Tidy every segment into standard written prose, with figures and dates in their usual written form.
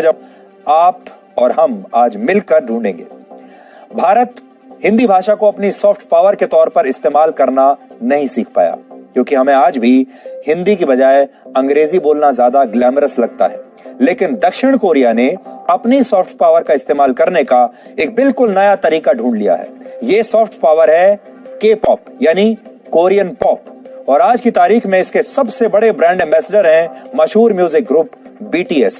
आज आप और हम आज मिलकर ढूंढेंगे। भारत हिंदी भाषा को अपनी सॉफ्ट पावर के तौर पर इस्तेमाल करना नहीं सीख पाया, क्योंकि हमें आज भी हिंदी की बजाय अंग्रेजी बोलना ज्यादा ग्लैमरस लगता है। लेकिन दक्षिण कोरिया ने अपनी सॉफ्ट पावर का इस्तेमाल करने का एक बिल्कुल नया तरीका ढूंढ लिया है। ये सॉफ्ट पावर है के पॉप, यानी कोरियन पॉप। और आज की तारीख में इसके सबसे बड़े ब्रांड एम्बेसडर हैं मशहूर म्यूजिक ग्रुप BTS।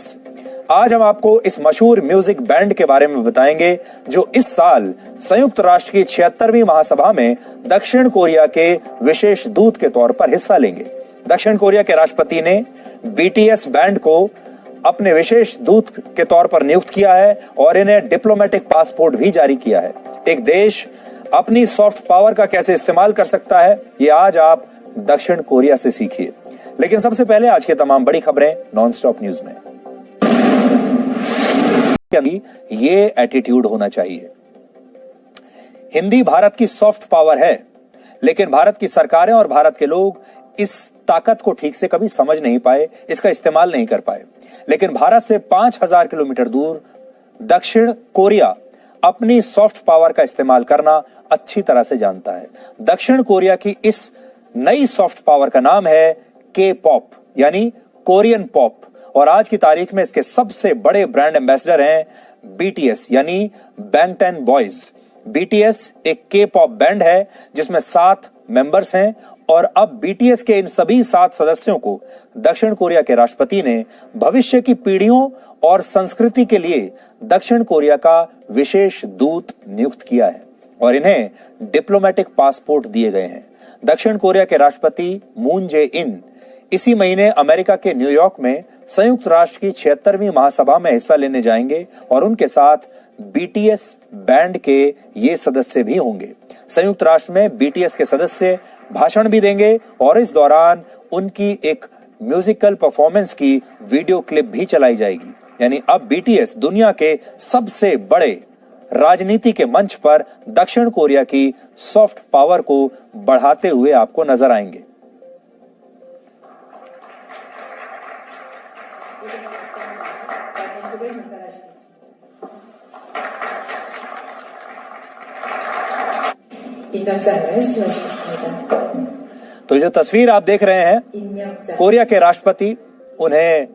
आज हम आपको इस मशहूर म्यूजिक बैंड के बारे में बताएंगे, जो इस साल संयुक्त राष्ट्र की 76वीं महासभा में दक्षिण कोरिया के विशेष दूत के तौर पर हिस्सा लेंगे। दक्षिण कोरिया के राष्ट्रपति ने BTS बैंड को अपने विशेष दूत के तौर पर नियुक्त किया है और इन्हें डिप्लोमेटिक पासपोर्ट भी जारी किया है। एक देश अपनी सॉफ्ट पावर का कैसे इस्तेमाल कर सकता है, ये आज आप दक्षिण कोरिया से सीखिए। लेकिन सबसे पहले आज के तमाम बड़ी खबरें नॉनस्टॉप न्यूज में। ये एटीट्यूड होना चाहिए। हिंदी भारत की सॉफ्ट पावर है, लेकिन भारत की सरकारें और भारत के लोग इस ताकत को ठीक से कभी समझ नहीं पाए, इसका इस्तेमाल नहीं कर पाए। लेकिन भारत से 5000 किलोमीटर दूर दक्षिण कोरिया अपनी सॉफ्ट पावर का इस्तेमाल करना अच्छी तरह से जानता है। दक्षिण कोरिया की इस नई सॉफ्ट पावर का नाम है के पॉप, यानी कोरियन पॉप। और आज की तारीख में इसके सबसे बड़े ब्रांड एम्बेसडर हैं BTS, यानी बैंगटन बॉयज। BTS एक के पॉप बैंड है जिसमें 7 मेंबर्स हैं और अब BTS के इन सभी 7 सदस्यों को दक्षिण कोरिया के राष्ट्रपति ने भविष्य की पीढ़ियों और संस्कृति के लिए दक्षिण कोरिया का विशेष दूत नियुक्त किया है और इन्हें डिप्लोमेटिक पासपोर्ट दिए गए हैं। दक्षिण कोरिया के राष्ट्रपति मून जे इन इसी महीने अमेरिका के न्यूयॉर्क में संयुक्त राष्ट्र की 76वीं महासभा में हिस्सा लेने जाएंगे और उनके साथ BTS बैंड के ये सदस्य भी होंगे। संयुक्त राष्ट्र में BTS के सदस्य भाषण भी देंगे और इस दौरान उनकी एक म्यूजिकल परफॉर्मेंस की वीडियो क्लिप भी चलाई जाएगी। यानी अब BTS दुनिया के सबसे बड़े राजनीति के मंच पर दक्षिण कोरिया की सॉफ्ट पावर को बढ़ाते हुए आपको नजर आएंगे। तो जो तस्वीर आप देख रहे हैं, कोरिया के राष्ट्रपति उन्हें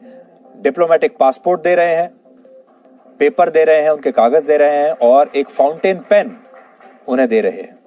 डिप्लोमेटिक पासपोर्ट दे रहे हैं, पेपर दे रहे हैं, उनके कागज दे रहे हैं और एक फाउंटेन पेन उन्हें दे रहे हैं।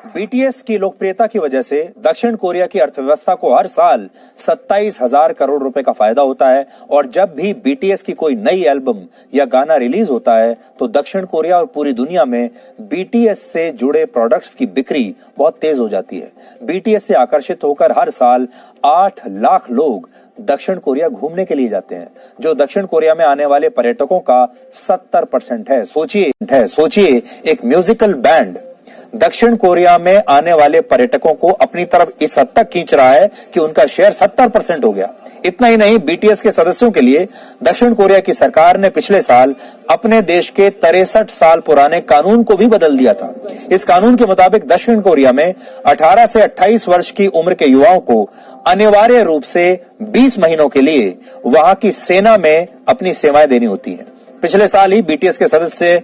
BTS की लोकप्रियता की वजह से दक्षिण कोरिया की अर्थव्यवस्था को हर साल 27,000 करोड़ रुपए का फायदा होता है और जब भी BTS की कोई नई एल्बम या गाना रिलीज होता है तो दक्षिण कोरिया और पूरी दुनिया में BTS से जुड़े प्रोडक्ट्स की बिक्री बहुत तेज हो जाती है। BTS से आकर्षित होकर हर साल 8 लाख लोग दक्षिण कोरिया घूमने के लिए जाते हैं, जो दक्षिण कोरिया में आने वाले पर्यटकों का 70% है। सोचिए एक म्यूजिकल बैंड दक्षिण कोरिया में आने वाले पर्यटकों को अपनी तरफ इस हद तक खींच रहा है कि उनका शेयर 70% हो गया। इतना ही नहीं, BTS के सदस्यों के लिए दक्षिण कोरिया की सरकार ने पिछले साल अपने देश के 63 साल पुराने कानून को भी बदल दिया था। इस कानून के मुताबिक दक्षिण कोरिया में 18 से 28 वर्ष की उम्र के युवाओं को अनिवार्य रूप से 20 महीनों के लिए वहां की सेना में अपनी सेवाएं देनी होती हैं। पिछले साल ही BTS के सदस्य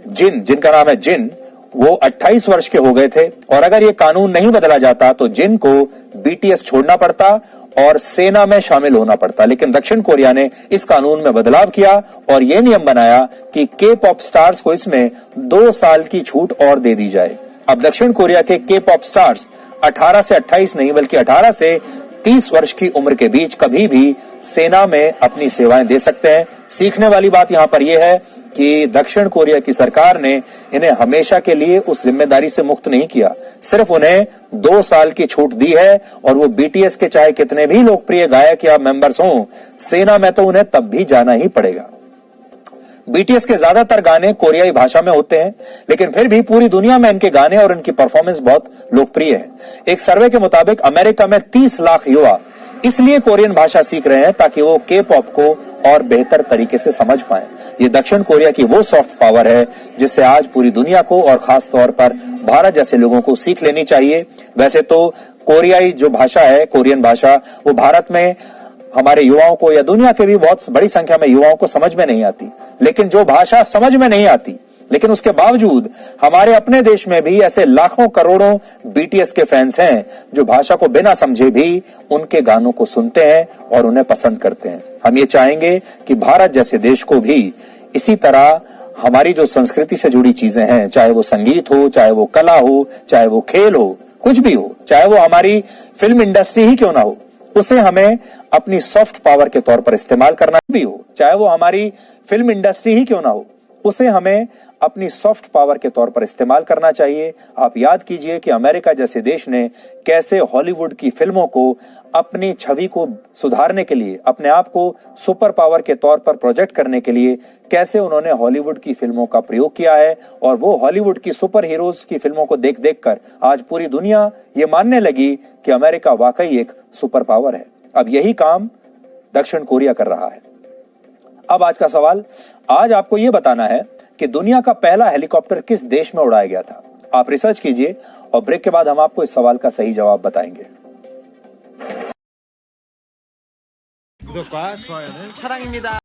जिनका नाम है जिन, वो 28 वर्ष के हो गए थे और अगर ये कानून नहीं बदला जाता तो जिन को BTS छोड़ना पड़ता और सेना में शामिल होना पड़ता। लेकिन दक्षिण कोरिया ने इस कानून में बदलाव किया और यह नियम बनाया कि के पॉप स्टार्स को इसमें 2 साल की छूट और दे दी जाए। अब दक्षिण कोरिया के के पॉप स्टार्स 18 से 28 नहीं बल्कि 18 से 30 वर्ष की उम्र के बीच कभी भी सेना में अपनी सेवाएं दे सकते हैं। सीखने वाली बात यहां पर यह है कि दक्षिण कोरिया की सरकार ने इन्हें हमेशा के लिए उस जिम्मेदारी से मुक्त नहीं किया, सिर्फ उन्हें 2 साल की छूट दी है और वो BTS के चाहे कितने भी लोकप्रिय गायक या मेंबर्स हों, सेना में तो उन्हें तब भी जाना ही पड़ेगा। BTS के ज्यादातर गाने कोरियाई भाषा में होते हैं, लेकिन फिर भी पूरी दुनिया में इनके गाने और इनकी परफॉर्मेंस बहुत लोकप्रिय है। एक सर्वे के मुताबिक अमेरिका में 30 लाख युवा इसलिए कोरियन भाषा सीख रहे हैं ताकि वो के पॉप को और बेहतर तरीके से समझ पाएं। ये दक्षिण कोरिया की वो सॉफ्ट पावर है जिससे आज पूरी दुनिया को और खास तौर पर भारत जैसे लोगों को सीख लेनी चाहिए। वैसे तो कोरियाई जो भाषा है, कोरियन भाषा, वो भारत में हमारे युवाओं को या दुनिया के भी बहुत बड़ी संख्या में युवाओं को समझ में नहीं आती। लेकिन जो भाषा समझ में नहीं आती, लेकिन उसके बावजूद हमारे अपने देश में भी ऐसे लाखों करोड़ों बीटीएस के फैंस हैं जो भाषा को बिना समझे भी उनके गानों को सुनते हैं और उन्हें पसंद करते हैं। हम ये चाहेंगे कि भारत जैसे देश को भी इसी तरह हमारी जो संस्कृति से जुड़ी चीजें हैं, चाहे वो संगीत हो, चाहे वो कला हो, चाहे वो खेल हो, कुछ भी हो, चाहे वो हमारी फिल्म इंडस्ट्री ही क्यों ना हो, उसे हमें अपनी सॉफ्ट पावर के तौर पर इस्तेमाल करना भी हो, चाहे वो हमारी फिल्म इंडस्ट्री ही क्यों ना हो, उसे हमें अपनी सॉफ्ट पावर के तौर पर इस्तेमाल करना चाहिए। आप याद कीजिए कि अमेरिका जैसे देश ने कैसे हॉलीवुड की फिल्मों को अपनी छवि को सुधारने के लिए, अपने आप को सुपर पावर के तौर पर प्रोजेक्ट करने के लिए कैसे उन्होंने हॉलीवुड की फिल्मों का प्रयोग किया है, और वो हॉलीवुड की सुपर हीरोज की फिल्मों को देख देख कर आज पूरी दुनिया ये मानने लगी कि अमेरिका वाकई एक सुपर पावर है। अब यही काम दक्षिण कोरिया कर रहा है। अब आज का सवाल, आज आपको यह बताना है कि दुनिया का पहला हेलीकॉप्टर किस देश में उड़ाया गया था। आप रिसर्च कीजिए और ब्रेक के बाद हम आपको इस सवाल का सही जवाब बताएंगे। 구독과 좋아요는 사랑입니다.